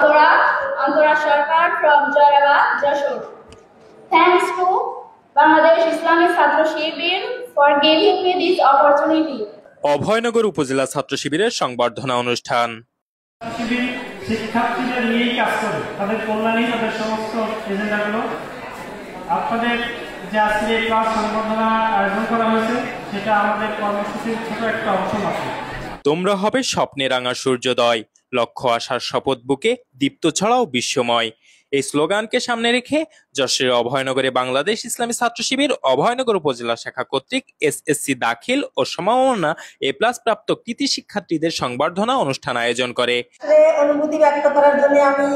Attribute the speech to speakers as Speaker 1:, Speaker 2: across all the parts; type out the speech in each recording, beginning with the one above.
Speaker 1: Antara Sarkar from Jorabad, Jashore. Thanks to Bangladesh Islamic Chhatra Shibir for giving me this opportunity.
Speaker 2: Abhaynagar উপজেলা ছাত্র শিবিরের সংবর্ধনা অনুষ্ঠান।
Speaker 3: শিবির শিক্ষার্থীদের নিয়েই কাজ করে, তাদের কল্যাণেই তাদের সমস্ত এজেন্ডাগুলো। আপনাদের যে আজকে ক্লাস সংবর্ধনা আয়োজন করা হয়েছে সেটা আমাদের কর্মসূচির ছোট একটা অংশ মাত্র।
Speaker 2: তোমরা হবে স্বপ্নে রাঙা সূর্যোদয়, লক্ষ্য আশার শপথ বুকে দীপ্ত ছড়াও বিশ্বময়। এই স্লোগানকে সামনে রেখে যশোরের অভয়নগরে বাংলাদেশ ইসলামী ছাত্র শিবির অভয়নগর উপজেলা শাখা কর্তৃক এসএসসি দাখিল ও সমমাননা এ+ প্রাপ্ত কৃতি শিক্ষার্থীদের সংবর্ধনা অনুষ্ঠান আয়োজন করে।
Speaker 4: অনুভূতি ব্যক্ত করার জন্য আমি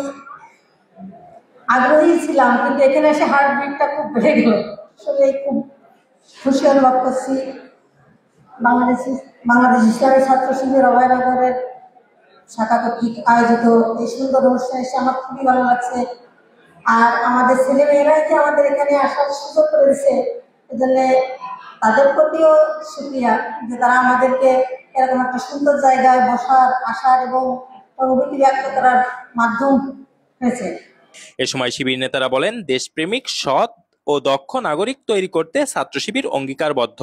Speaker 4: আগ্রহী ছিলাম, কিন্তু এখানে এসে হার্টবিটটা খুব বেড়ে গেল। আসলে খুব খুশি অনুভব করছি। বাংলাদেশ ইসলামী ছাত্র শিবির অভয়নগরের শাখা কর্তৃক আয়োজিত এই সুন্দর অনুষ্ঠানে এসে আমার খুবই ভালো লাগছে। আর আমাদের ছেলেমেয়েরাই যে আমাদের এখানে আসার সুযোগ করে দিচ্ছে, এজন্য তাদের প্রতিও শুকরিয়া যে তারা আমাদেরকে এরকম একটা সুন্দর জায়গায় বসার, আসার এবং অনুভূতি ব্যক্ত করার মাধ্যম হয়েছে।
Speaker 2: এ সময় শিবির নেতারা বলেন, দেশপ্রেমিক, সৎ ও দক্ষ নাগরিক তৈরি করতে ছাত্র শিবির অঙ্গীকারবদ্ধ।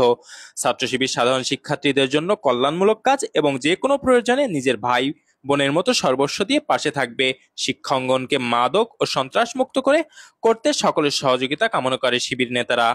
Speaker 2: ছাত্র শিবির সাধারণ শিক্ষার্থীদের জন্য কল্যাণমূলক কাজ এবং যে কোনো প্রয়োজনে নিজের ভাই বোনের মতো সর্বস্ব দিয়ে পাশে থাকবে। শিক্ষা অঙ্গনকে মাদক ও সন্ত্রাস মুক্ত করতে সকলের সহযোগিতা কামনা করে শিবির নেতারা।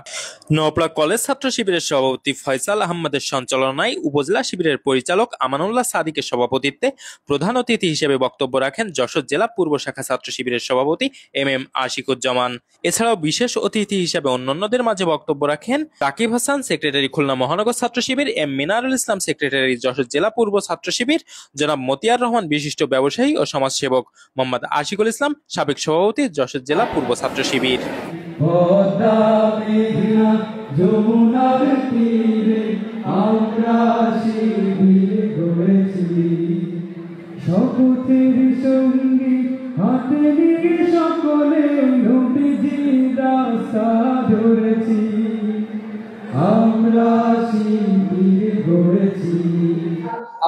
Speaker 2: নওপলা কলেজ ছাত্র শিবিরের সভাপতি ফয়সাল আহমদের সঞ্চালনায় উপজেলা শিবিরের পরিচালক আমানুল্লাহ সাদিকের সভাপতিত্বে প্রধান অতিথি হিসেবে বক্তব্য রাখেন যশোর জেলা পূর্ব শাখা ছাত্র শিবিরের সভাপতি এম আশিকুজ্জামান। এছাড়াও বিশেষ অতিথি হিসেবে অন্যান্যদের মাঝে বক্তব্য রাখেন রাকিব হাসান, সেক্রেটারি খুলনা মহানগর ছাত্র শিবির, এম মিনারুল ইসলাম, সেক্রেটারি যশোর জেলা পূর্ব ছাত্র শিবির, জনাব মতিয়ার রহমান, বিশিষ্ট ব্যবসায়ী ও সমাজসেবক মোহাম্মদ আশিকুল ইসলাম, সাবেক সভাপতি যশোর জেলা পূর্ব ছাত্র শিবির।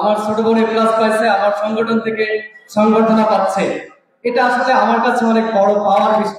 Speaker 5: আমার ছোট বোন এ+ পাইছে, আমার সংগঠন থেকে সংবর্ধনা পাচ্ছে। এটা আসলে আমার কাছে অনেক বড় পাওয়ার বিষয়।